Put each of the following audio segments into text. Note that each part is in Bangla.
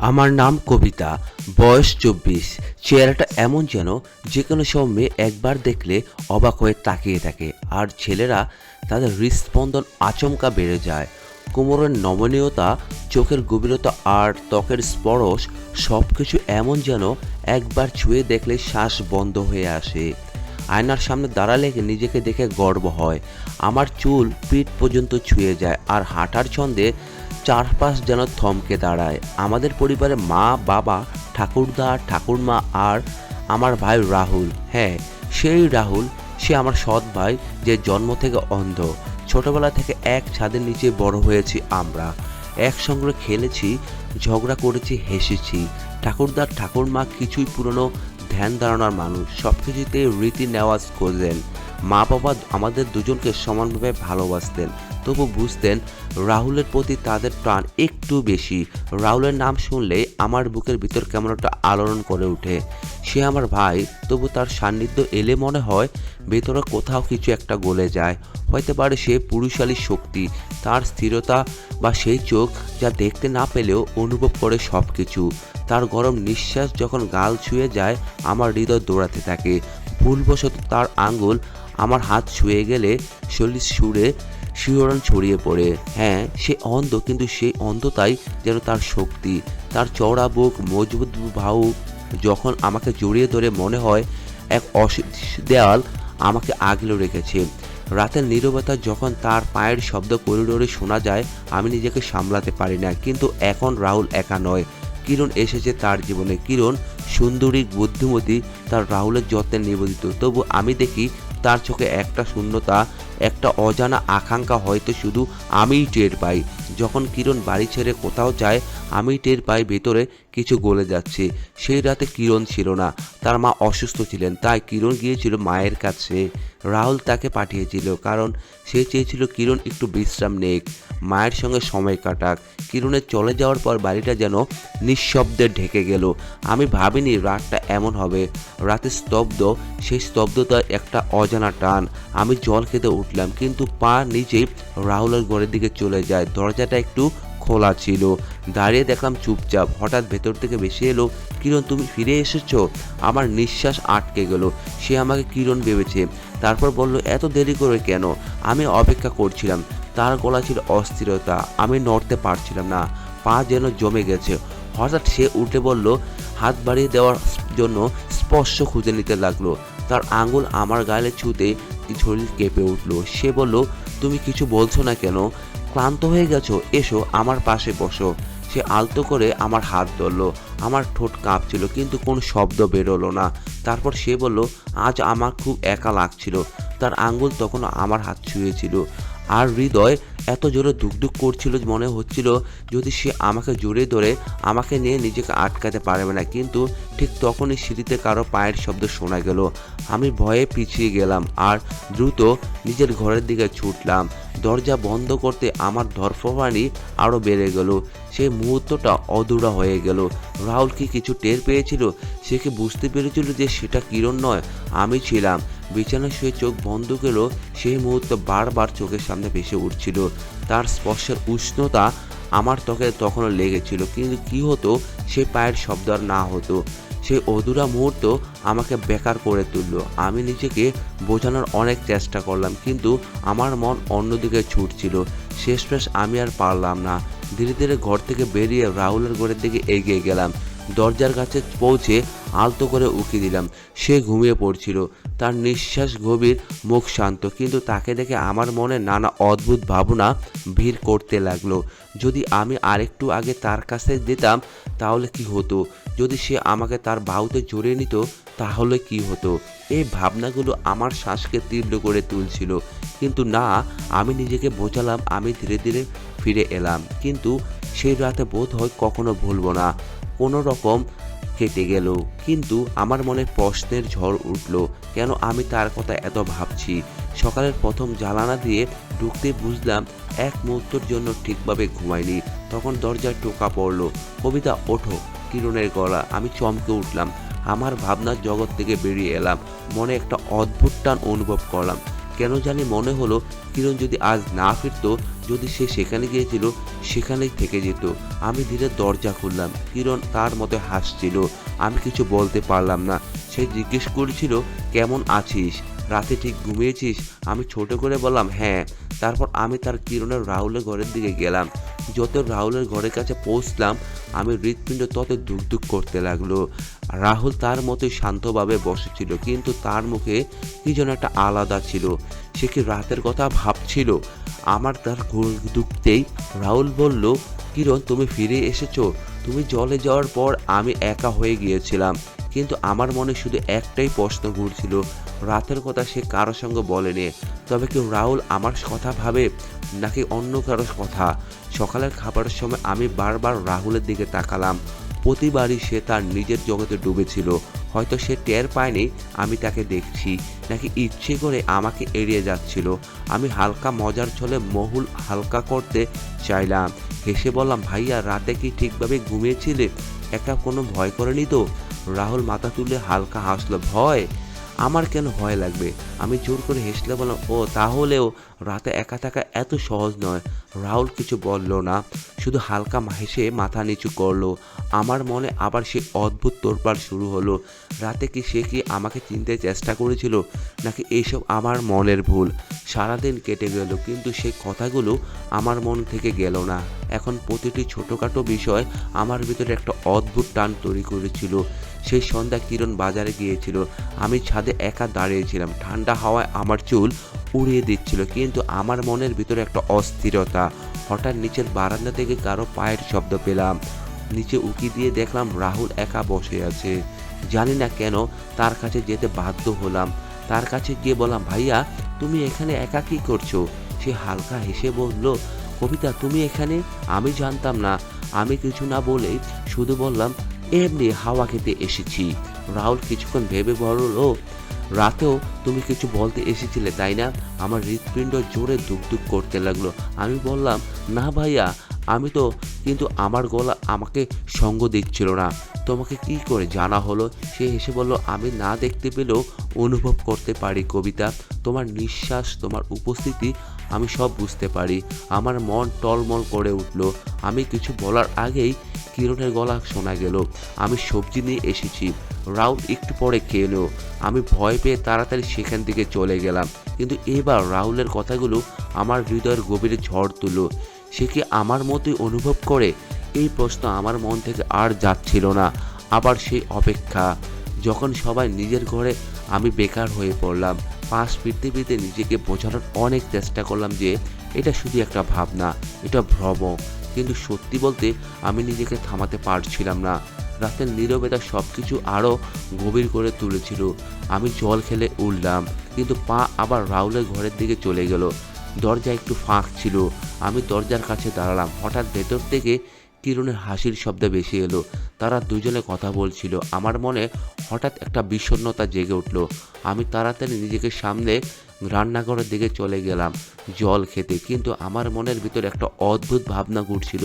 আমার নাম কবিতা, বয়স ২৪। চেহারাটা এমন যেন যে কোনো সব মেয়ে একবার দেখলে অবাক হয়ে তাকিয়ে থাকে, আর ছেলেরা তাদের হৃদস্পন্দন আচমকা বেড়ে যায়। কোমরের নমনীয়তা, চোখের গভীরতা আর ত্বকের স্পর্শ, সব কিছু এমন যেন একবার ছুঁয়ে দেখলে শ্বাস বন্ধ হয়ে আসে। আয়নার সামনে দাঁড়ালে নিজেকে দেখে গর্ব হয়। আমার চুল পিঠ পর্যন্ত ছুঁয়ে যায়, আর হাঁটার ছন্দে চারপাশ যেন থমকে দাঁড়ায়। আমাদের পরিবারে মা, বাবা, ঠাকুরদা, ঠাকুরমা আর আমার ভাই রাহুল। হ্যাঁ, সেই রাহুল। সে আমার সৎ ভাই, যে জন্ম থেকে অন্ধ। ছোটবেলা থেকে এক ছাদের নিচে বড় হয়েছি আমরা। একসঙ্গে খেলেছি, ঝগড়া করেছি, হেসেছি। ঠাকুরদা, ঠাকুরমা কিছুই পুরনো ধ্যান ধারণার মানুষ, সব কিছুতে রীতি নেওয়াজ করলেন। মা বাবা আমাদের দুজনকে সমানভাবে ভালোবাসতেন, তবু বুঝতেন রাহুলের প্রতি তাদের টান একটু বেশি। রাহুলের নাম শুনলে আমার বুকের ভিতর কেমন একটা আলোড়ন করে ওঠে। সে আমার ভাই, তবু তার সান্নিধ্য এলে মনে হয় ভেতরে কোথাও কিছু একটা গলে যায়। হতে পারে সে পুরুষালী শক্তি, তার স্থিরতা, বা সেই চোখ যা দেখতে না পেলেও অনুভব করে সব কিছু। তার গরম নিঃশ্বাস যখন গাল ছুঁয়ে যায়, আমার হৃদয় দৌড়াতে থাকে। ভুলবশত তার আঙ্গুল আমার হাত ছুঁয়ে গেলে শরীর সুরে শিহরণ ছড়িয়ে পড়ে। হ্যাঁ, সে অন্ধ, কিন্তু সেই অন্ধতাই যেন তার শক্তি। তার চওড়া বুক, মজবুত বাহু যখন আমাকে জড়িয়ে ধরে, মনে হয় এক অদৃশ্য দেয়াল আমাকে আগলে রেখেছে। রাতের নীরবতা যখন তার পায়ের শব্দ করিডোরে শোনা যায়, আমি নিজেকে সামলাতে পারি না। কিন্তু এখন রাহুল একা নয়, কিরণ এসেছে তার জীবনে। কিরণ সুন্দরী, বুদ্ধিমতী, তার রাহুলের যত্নে নিবেদিত। তবু আমি দেখি তার চোখে একটা শূন্যতা, একটা অজানা আকাঙ্ক্ষা। হয়তো শুধু আমিই টের পাই। যখন কিরণ বাড়ি ছেড়ে কোথাও যায়, আমি টের পাই ভেতরে কিছু গলে যাচ্ছে। সেই রাতে কিরণ ছিল না, তার মা অসুস্থ ছিলেন, তাই কিরণ গিয়েছিল মায়ের কাছে। রাহুল তাকে পাঠিয়েছিল কারণ সে চেয়েছিল কিরণ একটু বিশ্রাম নেক, মায়ের সঙ্গে সময় কাটাক। কিরণের চলে যাওয়ার পর বাড়িটা যেন নিঃশব্দে ঢেকে গেল। আমি ভাবিনি রাতটা এমন হবে। রাতে স্তব্ধ, সেই স্তব্ধতার একটা অজানা টান। আমি জল খেতে উঠলাম, কিন্তু পা নিজেই রাহুলের ঘরের দিকে চলে যায়। দরজাটা একটু খোলা ছিল। দাঁড়িয়ে দেখলাম চুপচাপ। হঠাৎ ভেতর থেকে ভেসে এলো, কিরণ তুমি ফিরে এসেছো। আমার নিঃশ্বাস আটকে গেল। সে আমাকে কিরণ ভেবেছে। তারপর বলল, এত দেরি করে কেন? আমি অপেক্ষা করছিলাম। তার গলা ছিল অস্থিরতা। আমি নড়তে পারছিলাম না, পা যেন জমে গেছে। হঠাৎ সে উঠে বলল, হাত বাড়িয়ে দেওয়ার জন্য স্পর্শ খুঁজে নিতে লাগলো। তার আঙুল আমার গালে ছুঁতে শরীর কেঁপে উঠল। সে বলল, তুমি কিছু বলছো না কেন? ক্লান্ত হয়ে গেছো? এসো, আমার পাশে বসো। সে আলতো করে আমার হাত ধরলো। আমার ঠোঁট কাঁপছিল, কিন্তু কোনো শব্দ বেরোলো না। তারপর সে বলল, আজ আমার খুব একা লাগছিল। তার আঙ্গুল তখনও আমার হাত ছুঁয়েছিল, আর হৃদয় এত জোরে ধুকধুক করছিল, মনে হচ্ছিল যদি সে আমাকে জড়িয়ে ধরে আমাকে নিয়ে নিজেকে আটকাতে পারবে না। কিন্তু ঠিক তখনই সিঁড়িতে কারো পায়ের শব্দ শোনা গেল। আমি ভয়ে পিছিয়ে গেলাম আর দ্রুত নিজের ঘরের দিকে ছুটলাম। দরজা বন্ধ করতে আমার ধরফরানি আরও বেড়ে গেল। সেই মুহূর্তটা অধুরা হয়ে গেল। রাহুল কি কিছু টের পেয়েছিল? সে কি বুঝতে পেরেছিল যে সেটা কিরণ নয়, আমি ছিলাম? বিছানায় শুয়ে চোখ বন্ধ গেল। সেই মুহূর্ত বারবার চোখের সামনে ভেসে উঠছিল। তার স্পর্শের উষ্ণতা আমার ত্বকে তখনও লেগেছিল, কিন্তু কি হতো সেই পায়ের শব্দ আর না হতো। সেই অধুরা মুহূর্ত আমাকে বেকার করে তুলল। আমি নিজেকে বোঝানোর অনেক চেষ্টা করলাম, কিন্তু আমার মন অন্যদিকে ছুটছিল। শেষমেশ আমি আর পারলাম না। ধীরে ধীরে ঘর থেকে বেরিয়ে রাহুলের ঘরের দিকে এগিয়ে গেলাম। দরজার কাছে পৌঁছে আলতো করে উকি দিলাম। সে ঘুমিয়ে পড়ছিল, তার নিঃশ্বাস গভীর, মুখ শান্ত। কিন্তু তাকে দেখে আমার মনে নানা অদ্ভুত ভাবনা ভিড় করতে লাগলো। যদি আমি আরেকটু আগে তার কাছে যেতাম তাহলে কি হতো? যদি সে আমাকে তার বাহুতে জড়িয়ে নিত তাহলে কি হতো? এই ভাবনাগুলো আমার শ্বাসকে তীব্র করে তুলছিল। কিন্তু না, আমি নিজেকে বোঝালাম আমি ধীরে ধীরে ফিরে এলাম। কিন্তু সেই রাতে বোধ হয় কখনো ভুলবো না। কোনো রকম কেটে গেল, কিন্তু আমার মনে প্রশ্নের ঝড় উঠল। কেন আমি তার কথা এত ভাবছি? সকালের প্রথম জ্বালানা দিয়ে ঢুকতে বুঝলাম এক মুহূর্তের জন্য ঠিকভাবে ঘুমাইনি। তখন দরজায় টোকা পড়ল। কবিতা, ওঠো। কিরণের গলা। আমি চমকে উঠলাম। আমার ভাবনার জগৎ থেকে বেরিয়ে এলাম। মনে একটা অদ্ভুত টান অনুভব করলাম। কেন জানি মনে হলো কিরণ যদি আজ না ফিরতো যদি সে সেখানে গিয়েছিল সেখানেই থেকে যেত। আমি ধীরে দরজা খুললাম। কিরণ তার মতো হাসছিল। আমি কিছু বলতে পারলাম না। সে জিজ্ঞেস করেছিল, কেমন আছিস, রাতে ঠিক ঘুমিয়েছিস? আমি ছোট করে বললাম, হ্যাঁ। তারপর আমি তার কিরণের রাহুলের ঘরের দিকে গেলাম। যত রাহুলের ঘরের কাছে পৌঁছলাম আমি হৃৎপিণ্ড তত ধুকধুক করতে লাগলো। রাহুল তার মতোই শান্তভাবে বসেছিল, কিন্তু তার মুখে কি যেন একটা আলাদা ছিল। সে কি রাতের কথা ভাবছিল? আমার তার ঘুম ঢুকতেই রাহুল বলল, কিরণ তুমি ফিরে এসেছো? তুমি জলে যাওয়ার পর আমি একা হয়ে গিয়েছিলাম, কিন্তু আমার মনে শুধু একটাই প্রশ্ন ঘুরছিল, রাতের কথা সে কারোর সঙ্গে বলেনি। তবে কি রাহুল আমার কথা ভাবে নাকি অন্য কারোর কথা? সকালের খাবারের সময় আমি বারবার রাহুলের দিকে তাকালাম। প্রতিবারই সে তার নিজের জগতে ডুবেছিল। হয়তো সে টের পায়নি আমি তাকে দেখছি, নাকি ইচ্ছে করে আমাকে এড়িয়ে যাচ্ছিল। আমি হালকা মজার ছলে মহুল হালকা করতে চাইলাম। হেসে বললাম, ভাইয়া রাতে কি ঠিকভাবে ঘুমিয়েছিলে? একা কোনো ভয় করেনি তো? রাহুল মাথা তুলে হালকা হাসলো। ভয়? আমার কেন ভয় লাগবে? আমি জোর করে হেসলে বললাম, ও তাহলেও রাতে একা থাকা এত সহজ নয়। রাহুল কিছু বলল না, শুধু হালকা হেসে মাথা নিচু করলো। আমার মনে আবার সে অদ্ভুত তোড়পাড় শুরু হলো। রাতে কি সে কি আমাকে চিনতে চেষ্টা করেছিল, নাকি এইসব আমার মনের ভুল? সারাদিন কেটে গেল, কিন্তু সেই কথাগুলো আমার মন থেকে গেল না। এখন প্রতিটি ছোটোখাটো বিষয় আমার ভিতরে একটা অদ্ভুত টান তৈরি করেছিল। সেই সন্ধ্যা কিরণ বাজারে গিয়েছিল। আমি ছাদে একা দাঁড়িয়েছিলাম। ঠান্ডা হাওয়ায় আমার চুল উড়িয়ে দিচ্ছিল, কিন্তু আমার মনের ভিতরে একটা অস্থিরতা। হঠাৎ নিচের বারান্দা থেকে কারো পায়ের শব্দ পেলাম। নিচে উকি দিয়ে দেখলাম রাহুল একা বসে আছে। জানি না কেন তার কাছে যেতে বাধ্য হলাম। তার কাছে গিয়ে বললাম, ভাইয়া তুমি এখানে একা কি করছো? সে হালকা হেসে বলল, কবিতা তুমি এখানে? আমি জানতাম না। আমি কিছু না বলেই শুধু বললাম, এমনি হাওয়া খেতে এসেছি। রাহুল কিছুক্ষণ ভেবে বলল, রাতেও তুমি কিছু বলতে এসেছিলে তাই না? আমার হৃৎপিণ্ড জোরে ধুকধুক করতে লাগলো। আমি বললাম, না ভাইয়া, আমি তো, কিন্তু আমার গলা আমাকে সঙ্গ দিচ্ছিল না। তোমাকে কি করে জানা হলো? সে হেসে বলল, আমি না দেখতে পেলেও অনুভব করতে পারি কবিতা। তোমার নিঃশ্বাস, তোমার উপস্থিতি আমি সব বুঝতে পারি। আমার মন টলমল করে উঠল। আমি কিছু বলার আগেই কিরণের গলা শোনা গেল, আমি সবজি নিয়ে এসেছি। রাহুল একটু পরে খেয়ে এলো। আমি ভয় পেয়ে তাড়াতাড়ি সেখান থেকে চলে গেলাম, কিন্তু এবার রাহুলের কথাগুলো আমার হৃদয়ের গভীরে ঝড় তুলল। সে কি আমার মতোই অনুভব করে? এই প্রশ্ন আমার মন থেকে আর যাচ্ছিল না। আবার সেই অপেক্ষা, যখন সবাই নিজের ঘরে আমি বেকার হয়ে পড়লাম। পাশ ফিরতে ফিরতে নিজেকে বোঝানোর অনেক চেষ্টা করলাম যে এটা শুধু একটা ভাবনা, এটা ভ্রম। কিন্তু সত্যি বলতে আমি নিজেকে থামাতে পারছিলাম না। রাতের নীরবতা সব কিছু আরও গভীর করে তুলেছিল। আমি জল খেলে উঠলাম, কিন্তু পা আবার রাহুলের ঘরের দিকে চলে গেল। দরজা একটু ফাঁক ছিল। আমি দরজার কাছে দাঁড়ালাম। হঠাৎ ভেতর থেকে কিরণের হাসির শব্দ ভেসে এলো। তারা দুজনে কথা বলছিল। আমার মনে হঠাৎ একটা বিষণ্ণতা জেগে উঠল। আমি তাড়াতাড়ি নিজেকে সামনে রান্নাঘরের দিকে চলে গেলাম জল খেতে, কিন্তু আমার মনের ভিতরে একটা অদ্ভুত ভাবনা ঘুরছিল।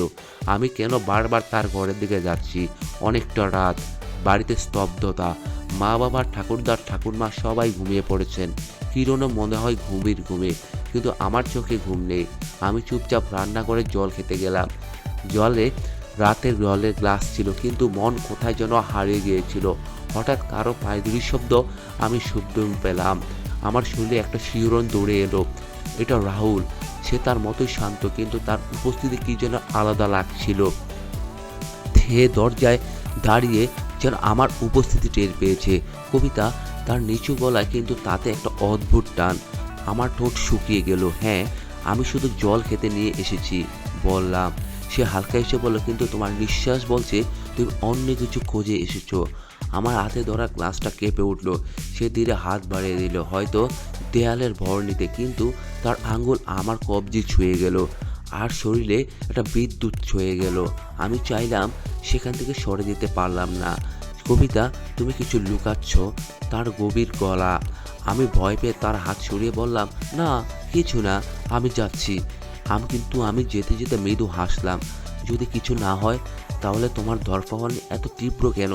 আমি কেন বারবার তার ঘরের দিকে যাচ্ছি? অনেকটা রাত, বাড়িতে স্তব্ধতা। মা বাবা, ঠাকুরদার, ঠাকুরমা সবাই ঘুমিয়ে পড়েছেন। কিরণও মনে হয় ঘুমের ঘুমে, কিন্তু আমার চোখে ঘুম নেই। আমি চুপচাপ রান্না করে জল খেতে গেলাম। জলে রাতের জলের গ্লাস ছিল, কিন্তু মন কোথায় যেন হারিয়ে গিয়েছিল। হঠাৎ কারো পায়দুরির শব্দ আমি শব্দ পেলাম। আমার শরীরে একটা শিহরণ দৌড়ে এলো। এটা রাহুল। সে তার মতোই শান্ত, কিন্তু তার উপস্থিতি কি যেন আলাদা লাগছিল। ধেয়ে দরজায় দাঁড়িয়ে যেন আমার উপস্থিতি টের পেয়েছে। কবিতা, তার নিচু গলায়, কিন্তু তাতে একটা অদ্ভুত টান। আমার ঠোঁট শুকিয়ে গেল। হ্যাঁ, আমি শুধু জল খেতে নিয়ে এসেছি বললাম। সে হালকা এসে বলল, কিন্তু তোমার নিঃশ্বাস বলছে তুমি অন্য কিছু খোঁজে এসেছো। আমার হাতে ধরা গ্লাসটা কেঁপে উঠল। সে ধীরে হাত বাড়িয়ে দিল, হয়তো দেয়ালের ভর নিতে, কিন্তু তার আঙ্গুল আমার কবজি ছুঁয়ে গেল, আর শরীরে একটা বিদ্যুৎ ছুঁয়ে গেল। আমি চাইলাম, সেখান থেকে সরে যেতে পারলাম না। কবিতা, তুমি কিছু লুকাচ্ছ। তার গভীর গলা। আমি ভয় পেয়ে তার হাত সরিয়ে বললাম, না কিছু না, আমি যাচ্ছি। কিন্তু আমি যেতে যেতে মৃদু হাসলাম। যদি কিছু না হয়? তাহলে তোমার ধরপাকড় এত তীব্র কেন?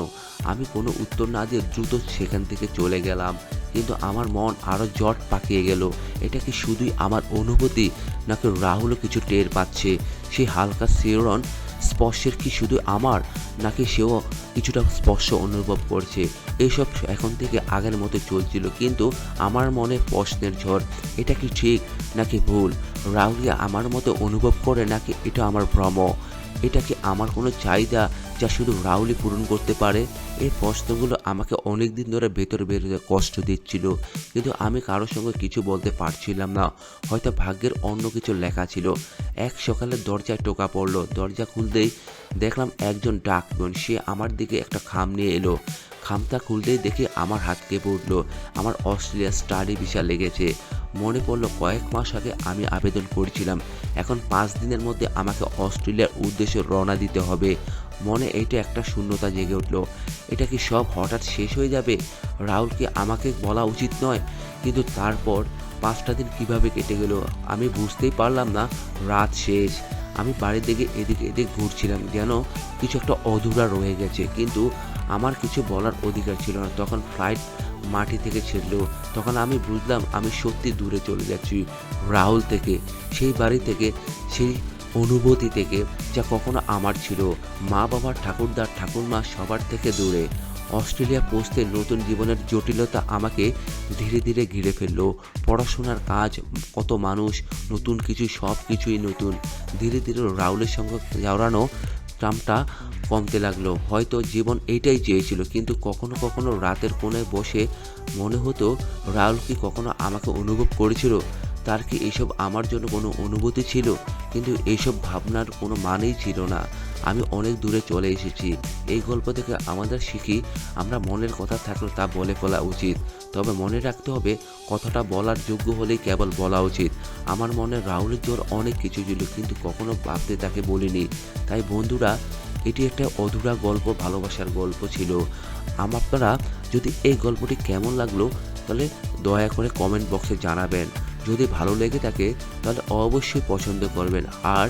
আমি কোনো উত্তর না দিয়ে দ্রুত সেখান থেকে চলে গেলাম, কিন্তু আমার মন আরও জট পাকিয়ে গেল। এটা কি শুধুই আমার অনুভূতি, নাকি রাহুলও কিছু টের পাচ্ছে? সেই হালকা শিহরণ স্পর্শের কি শুধু আমার, নাকি সেও কিছুটা স্পর্শ অনুভব করছে? এইসব এখন থেকে আগের মতো চলছিল, কিন্তু আমার মনে প্রশ্নের ঝড়। এটা কি ঠিক নাকি ভুল? রাহুলকে আমার মতো অনুভব করে, নাকি এটা আমার ভ্রম? এটা কি আমার কোনো চাহিদা যা শুধু রাহুলই পূরণ করতে পারে? এই প্রশ্নগুলো আমাকে অনেক দিন ধরে ভেতরে ভেতরে কষ্ট দিচ্ছিল, কিন্তু আমি কারোর সঙ্গে কিছু বলতে পারছিলাম না। হয়তো ভাগ্যের অন্য কিছু লেখা ছিল। এক সকালে দরজায় টোকা পড়লো। দরজা খুলতেই দেখলাম একজন ডাকবেন। সে আমার দিকে একটা খাম নিয়ে এলো। খামটা খুলতেই দেখে আমার হাত কেঁপে উঠলো। আমার অস্ট্রেলিয়া স্টাডি ভিসা লেগেছে। মনে পড়লো কয়েক মাস আগে আমি আবেদন করেছিলাম। এখন 5 দিনের মধ্যে আমাকে অস্ট্রেলিয়ার উদ্দেশ্যে রওনা দিতে হবে। মনে এটা একটা শূন্যতা জেগে উঠলো। এটা কি সব হঠাৎ শেষ হয়ে যাবে? রাহুলকে আমাকে বলা উচিত নয়, কিন্তু তারপর 5টা দিন কিভাবে কেটে গেল আমি বুঝতেই পারলাম না। রাত শেষ। আমি বাড়ির দিকে এদিকে এদিক ঘুরছিলাম, যেন কিছু একটা অধুরা রয়ে গেছে, কিন্তু আমার কিছু বলার অধিকার ছিল না। তখন ফ্লাইট মাটি থেকে ছিড়লো। তখন আমি বুঝলাম আমি সত্যি দূরে চলে যাচ্ছি, রাহুল থেকে, সেই বাড়ি থেকে, সেই অনুভূতি থেকে যা কখনো আমার ছিল। মা বাবা, ঠাকুরদার, ঠাকুরমা সবার থেকে দূরে। অস্ট্রেলিয়া পৌঁছতে নতুন জীবনের জটিলতা আমাকে ধীরে ধীরে ঘিরে ফেললো। পড়াশোনার কাজ, কত মানুষ, নতুন কিছু, সব কিছুই নতুন। ধীরে ধীরে রাহুলের সঙ্গে জড়ানো টামটা কমতে লাগলো। হয়তো জীবন এইটাই চেয়েছিল, কিন্তু কখনো কখনো রাতের কোণায় বসে মনে হতো, রাহুল কি কখনো আমাকে অনুভব করেছিল? তার কি এসব আমার জন্য কোনো অনুভূতি ছিল? কিন্তু এইসব ভাবনার কোনো মানেই ছিল না। আমি অনেক দূরে চলে এসেছি। এই গল্প থেকে আমাদের শিখি, আমরা মনের কথা থাকলে তা বলে ফেলা উচিত। তবে মনে রাখতে হবে, কথাটা বলার যোগ্য হলেই কেবল বলা উচিত। আমার মনে রাহুলের জোর অনেক কিছু ছিল, কিন্তু কখনো ভাবতে তাকে বলিনি। তাই বন্ধুরা, এটি একটা অধুরা গল্প, ভালোবাসার গল্প ছিল। আপনারা যদি এই গল্পটি কেমন লাগলো, তাহলে দয়া করে কমেন্ট বক্সে জানাবেন। যদি ভালো লেগে থাকে তাহলে অবশ্যই পছন্দ করবেন। আর